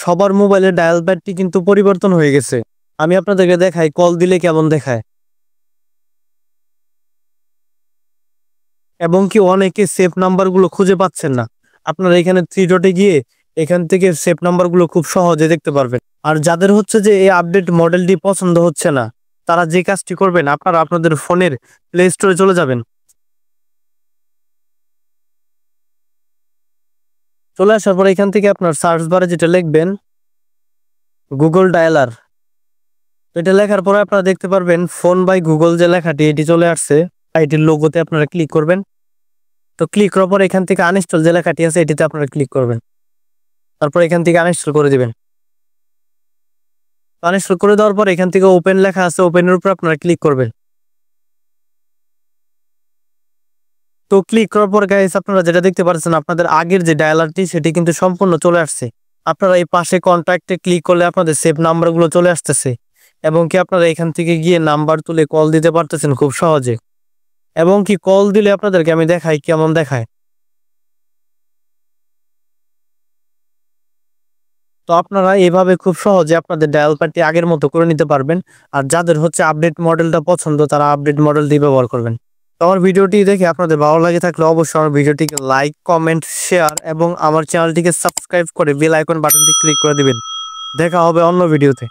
সবার মোবাইলে ডায়াল প্যাডটি কিন্তু পরিবর্তন হয়ে গেছে। আমি আপনাদেরকে দেখাই কল দিলে কেমন দেখায়। এবং কি অনেকে সেভ নাম্বারগুলো খুঁজে পাচ্ছেন না। আপনারা এখানে থ্রি ডটে গিয়ে এখান থেকে সেভ নাম্বারগুলো খুব সহজে দেখতে পারবেন। আর যাদের হচ্ছে যে এই আপডেট মডেলটি পছন্দ হচ্ছে না, তারা যে কাজটি করবেন, আপনারা আপনাদের ফোনের প্লে স্টোরে চলে যাবেন। চলে আসার পর এখান থেকে আপনার সার্চ বারে যেটা লিখবেন গুগল ডায়ালার, এটা লেখার পরে আপনারা দেখতে পারবেন ফোন বাই গুগল যে লেখাটি এটি চলে আসছে। এটির লোগোতে আপনারা ক্লিক করবেন। তো ক্লিক করার পর এখান থেকে আনইনস্টল যে লেখাটি আছে এটিতে আপনারা ক্লিক করবেন। তারপর এখান থেকে আনইনস্টল করে দিবেন। আনইনস্টল করে দেওয়ার পর এখান থেকে ওপেন লেখা আছে, ওপেনের উপর আপনারা ক্লিক করবেন। তো ক্লিক করার পর গাইস আপনারা যেটা দেখতে পাচ্ছেন, আপনাদের আগের যে ডায়ালারটি সেটি কিন্তু সম্পূর্ণ চলে আসছে। আপনারা এই পাশে কন্ট্যাক্টে ক্লিক করলে আপনাদের সেভ নাম্বারগুলো চলে আসতেছে এবং কি আপনারা এখান থেকে গিয়ে নাম্বার তুলে কল দিতে পারতেছেন খুব সহজে। এবং কি কল দিলে আপনাদেরকে আমি দেখাই কেমন দেখায়। তো আপনারা এভাবে খুব সহজে আপনাদের ডায়াল প্যাডটি আগের মতো করে নিতে পারবেন। আর যাদের হচ্ছে আপডেট মডেলটা পছন্দ, তারা আপডেট মডেল দিয়ে ব্যবহার করবেন। তো আমার ভিডিওটি দেখে আপনাদের ভালো লাগে থাকলে অবশ্যই আমার ভিডিওটিকে লাইক, কমেন্ট, শেয়ার এবং আমার চ্যানেলটিকে সাবস্ক্রাইব করে বেল আইকন বাটনটি ক্লিক করে দিবেন। দেখা হবে অন্য ভিডিওতে।